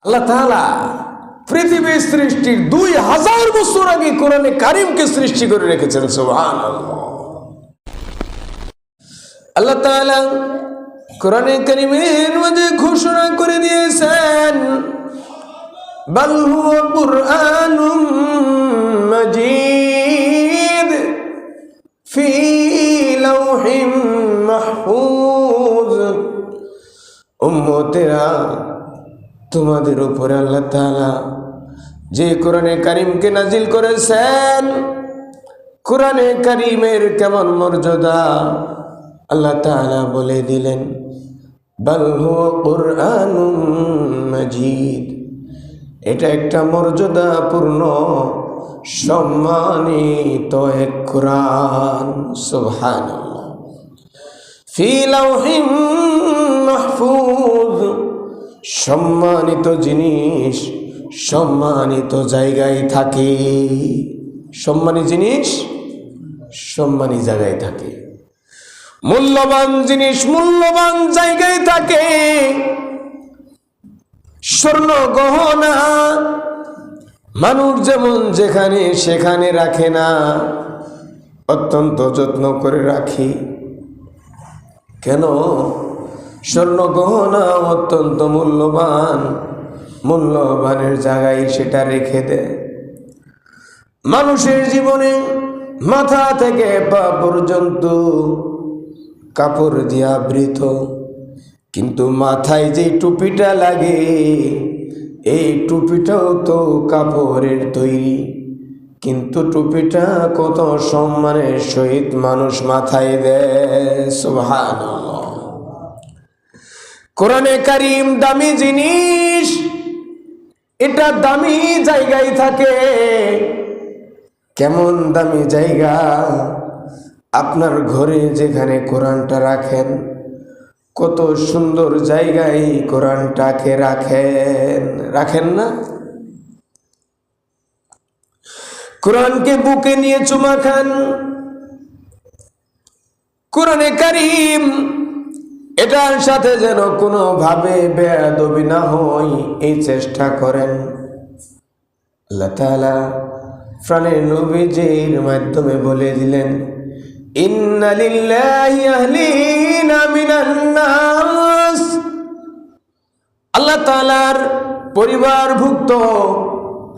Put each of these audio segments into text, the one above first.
আল্লাহ তাআলা পৃথিবীর সৃষ্টির 2000 বছর আগে কোরআনে কারিমকে সৃষ্টি করে রেখেছেন। সুবহানাল্লাহ। আল্লাহ তাআলা কোরআনে কারিমের মধ্যে ঘোষণা করে দিয়েছেন, বাল হুয়া কুরআনুম মাজিদ ফি লাওহিম মাহফুজ। উম্মতেরা, তোমাদের উপরে আল্লাহ তাআলা যে কোরআনে কারিমকে নাজিল করেছেন, কোরআনে কারিমের কেমন মর্যাদা আল্লাহ তাআলা বলে দিলেন, বাল হুয়া কুরআনুম মাজিদ। এটা একটা মর্যাদাপূর্ণ সম্মানিত এক কোরআন। সুবহানাল্লাহ। ফি লাওহিম মাহফুজ। সম্মানিত জিনিস সম্মানিত জায়গায় থাকে। সম্মানী জিনিস সম্মানী জায়গায় থাকে। মূল্যবান জিনিস মূল্যবান জায়গায় থাকে। স্বর্ণ গহনা মানুষ যেমন যেখানে সেখানে রাখে না, অত্যন্ত যত্ন করে রাখি। কেন? স্বর্ণ গহনা অত্যন্ত মূল্যবানের জায়গায় সেটা রেখে দেয়। মানুষের জীবনে মাথা থেকে পা পর্যন্ত কাপড় দিয়ে আবৃত, কিন্তু মাথায় যে টুপিটা লাগে এই টুপিটাও তো কাপড়ের তৈরি, কিন্তু টুপিটা কত সম্মানের সহিত মানুষ মাথায় দেয়। সুবহানাল্লাহ। কোরআনে কারিম দামি জিনিস, এটা দামি জায়গায় থাকে। কেমন দামি জায়গা? আপনার ঘরে যেখানে কোরআনটা রাখেন, কত সুন্দর জায়গায় কোরআনটাকে রাখেন না? কোরআনকে বুকে নিয়ে চুমা খান। কোরআনে কারিম এটার সাথে যেন কোনোভাবে বেয়াদবি না হয় এই চেষ্টা করেন। আল্লাহ তাআলা প্রাণের নবীজির মাধ্যমে বলে দিলেন, ইন্না লিল্লাহি আহলিনা মিনান নাস। আল্লাহ তাআলার পরিবারভুক্ত,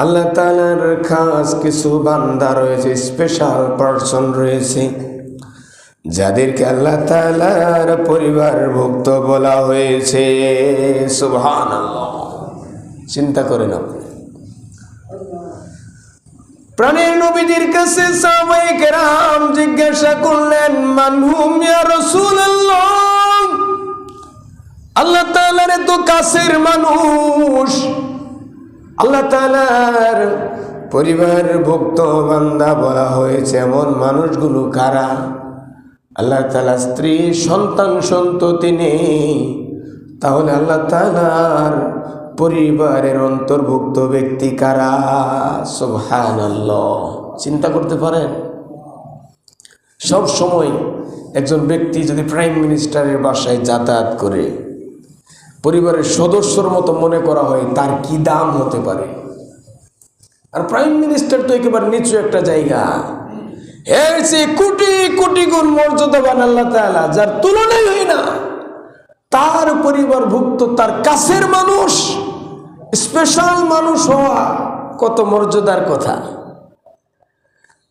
আল্লাহ তাআলার খাস কিছু বান্দা রয়েছে, স্পেশাল পারসন রয়েছে, যাদেরকে আল্লাহ তাআলার পরিবারভুক্ত বলা হয়েছে। সুবহানাল্লাহ। চিন্তা করেন আপনি। প্রাণের নবীজির কাছে সাহাবায়ে কেরাম জিজ্ঞাসা করলেন, মান হুম ইয়া রাসূলুল্লাহ? আল্লাহ তাআলার এত কাছের মানুষ, আল্লাহ তাআলার পরিবারভুক্ত বান্দা বলা হয়েছে, এমন মানুষগুলো কারা? আল্লাহ তাআলা স্ত্রী সন্তান সন্ততি নেই, তাহলে আল্লাহ তাআলার পরিবারের অন্তর্ভুক্ত ব্যক্তি কারা? সুবহানাল্লাহ। চিন্তা করতে পারেন? সব সময় একজন ব্যক্তি যদি প্রাইম মিনিস্টারের বাসায় যাতায়াত করে পরিবারের সদস্যর মতো মনে করা হয়, তার কি দাম হতে পারে? আর প্রাইম মিনিস্টার তো একেবারে নিচু একটা জায়গা, এর চেয়ে কোটি কোটি গুণ মর্যাদাবান আল্লাহ তাআলা, যার তুলনাই হয় না। তার পরিবারভুক্ত, তার কাছের মানুষ, স্পেশাল মানুষ হওয়া কত মর্যাদার কথা।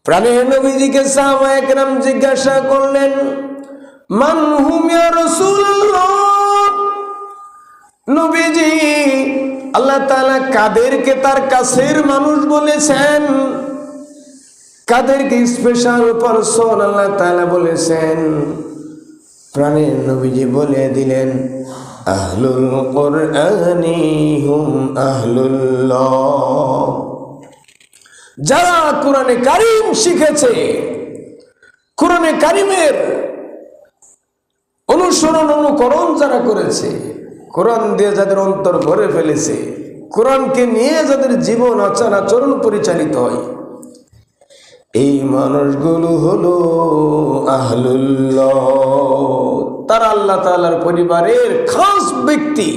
প্রাণের নবীজিকে সাহাবায়ে কেরাম জিজ্ঞাসা করলেন, মান হুম ইয়া রাসূলুল্লাহ? নবীজি, আল্লাহ তাআলা কাদেরকে তার কাছের মানুষ বলেছেন, কাদেরকে স্পেশাল পারসন আল্লাহ তাআলা বলেছেন? প্রাণের নবীজি বলে দিলেন, আহলুল কুরআনি হুম আহলুল্লাহ। যারা কোরআনে কারিম শিখেছে, কোরআনে কারিমের অনুকরণ যারা করেছে, কোরআন দিয়ে যাদের অন্তর ভরে ফেলেছে, কোরআনকে নিয়ে যাদের জীবন আচরণ পরিচালিত হয়, এই মানুষগুলো হলো আহলুল্লাহ। তারা আল্লাহ তাআলার পরিবারের খাস ব্যক্তি,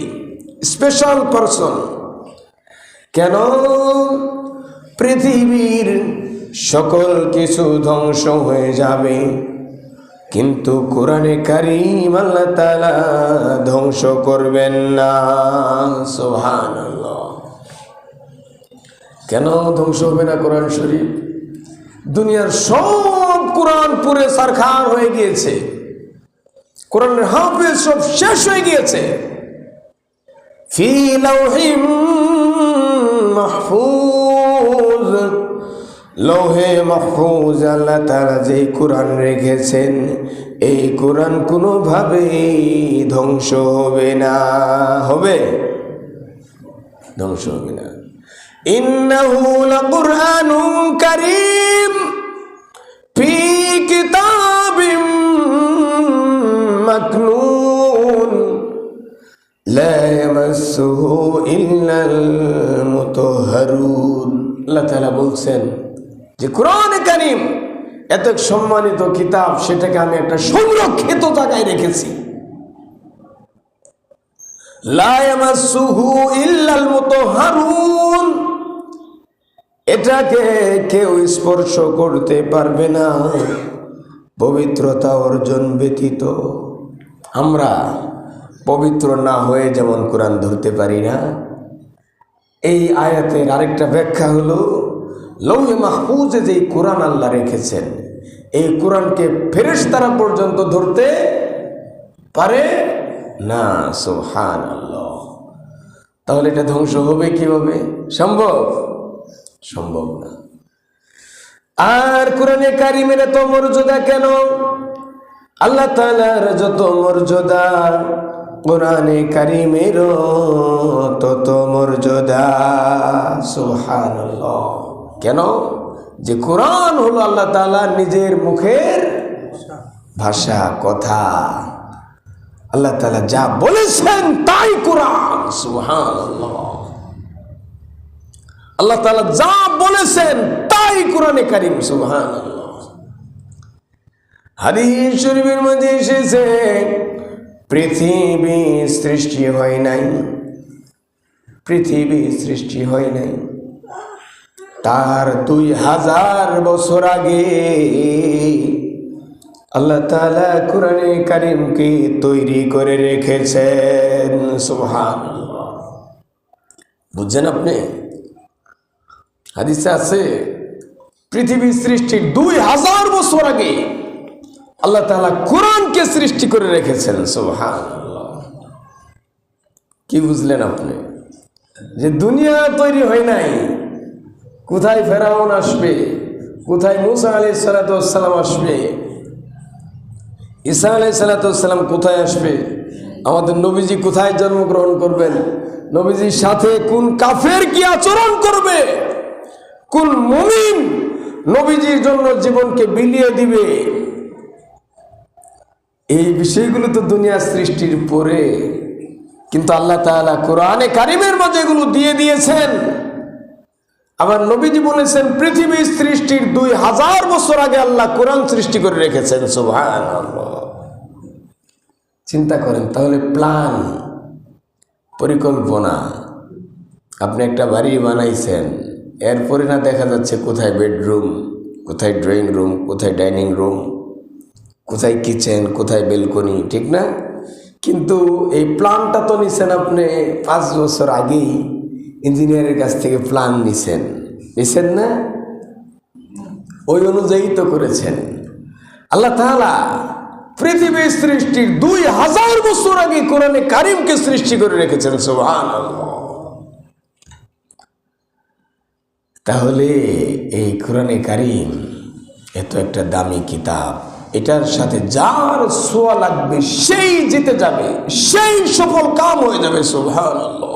স্পেশাল পারসন। কেন? পৃথিবীর সকল কিছু ধ্বংস হয়ে যাবে, কিন্তু কোরআনে কারীম আল্লাহ তাআলা ধ্বংস করবেন না। সুবহানাল্লাহ। কেন ধ্বংস হবে না কোরআন শরীফ? দুনিয়ার সব কোরআন পুরে সারখার হয়ে গিয়েছে, কোরআনের হাফেজ সব শেষ হয়ে গিয়েছে। ফি লাউহিম মাহফুজ, লৌহে মাহফুজ আল্লাহ তাআলা যে কোরআন রেখেছেন, এই কোরআন কোনোভাবেই ধ্বংস হবে না। হবে? ধ্বংস হবে না। ইন্নাহু লাকুরআনুন কারীম ফি কিতাবিম মাকনুন লা ইয়ামাসসুহু ইল্লাল মুতাহহারুন। আল্লাহ তাআলা বলছেন যে কোরআনে কারীম এত সম্মানিত কিতাব, সেটাকে আমি একটা সংরক্ষিত জায়গায় রেখেছি। লা ইয়ামাসসুহু ইল্লাল মুতাহহারুন, এটাকে কেউ স্পর্শ করতে পারবে না পবিত্রতা অর্জন ব্যতীত। আমরা পবিত্র না হয়ে যেমন কোরআন ধরতে পারি না, এই আয়াতের আরেকটা ব্যাখ্যা হলো লৌহে মাহফুজে যেই কোরআন আল্লাহ রেখেছেন, এই কোরআনকে ফেরেশতারা পর্যন্ত ধরতে পারে না। সুবহানাল্লাহ। তাহলে এটা ধ্বংস হবে কিভাবে? সম্ভব? সম্ভব না। আর কোরআনে কারীমের এত মর্যাদা কেন? আল্লাহ তাআলার যত মর্যাদা, কোরআনে কারীমেরও তত মর্যাদা। সুবহানাল্লাহ। কেন? যে কোরআন হলো আল্লাহ তাআলার নিজের মুখের ভাষা, কথা। আল্লাহ তাআলা যা বলেছেন তাই কোরআন। সুবহানাল্লাহ। আল্লাহ তাআলা যা বলেছেন তাই কোরআনে কারীম। সুবহানাল্লাহ। হাদিস শরীফের মধ্যে এসেছে, পৃথিবী সৃষ্টি হয় নাই, পৃথিবী সৃষ্টি হয় নাই, তার 2000 বছর আগে আল্লাহ তাআলা কোরআনে কারীমকে তৈরি করে রেখেছেন। সুবহানাল্লাহ। বুঝছেন আপনি? হাদিসে আছে পৃথিবী সৃষ্টির 2000 বছর আগে আল্লাহ তাআলা কোরআনকে সৃষ্টি করে রেখেছেন। সুবহানাল্লাহ। কি বুঝলেন আপনি? যে দুনিয়া তৈরি হয় নাই, কোথায় ফেরাউন আসবে, কোথায় মুসা আলাইহিস সালাতু ওয়াস সালাম আসবে, ঈসা আলাইহিস সালাতু ওয়াস সালাম কোথায় আসবে, আমাদের নবীজি কোথায় জন্মগ্রহণ করবেন, নবীজির সাথে কোন কাফের কি আচরণ করবে, কোন মুমিন নবীজির জন্য জীবনকে বিলিয়ে দিবে, এই বিষয়গুলো তো দুনিয়া সৃষ্টির পরে। কিন্তু আল্লাহ তাআলা কোরআনে কারীমের মাঝে এগুলো দিয়ে দিয়েছেন। আবার নবীজি বলেছেন পৃথিবী সৃষ্টির 2000 বছর আগে আল্লাহ কোরআন সৃষ্টি করে রেখেছেন। সুবহানাল্লাহ। চিন্তা করেন তাহলে, প্ল্যান, পরিকল্পনা। আপনি একটা বাড়ি বানাইছেন, এরপরে না দেখা যাচ্ছে কোথায় বেডরুম, কোথায় ড্রয়িং রুম, কোথায় ডাইনিং রুম, কোথায় কিচেন, কোথায় বেলকনি, ঠিক না? কিন্তু এই প্ল্যানটা তো নিছেন আপনি 5 বছর আগেই ইঞ্জিনিয়ারের কাছ থেকে প্ল্যান নিছেন না? ওই অনুযায়ী তো করেছেন। আল্লাহ তাআলা পৃথিবীর সৃষ্টির 2000 বছর আগে কোরআনে কারীমকে সৃষ্টি করে রেখেছেন। সুবহানাল্লাহ। তাহলে এই কোরআনে কারীম এত একটা দামি কিতাব, এটার সাথে যার ছোঁয়া লাগবে সেই জিতে যাবে, সেই সফল কাম হয়ে যাবে। সুবহানাল্লাহ।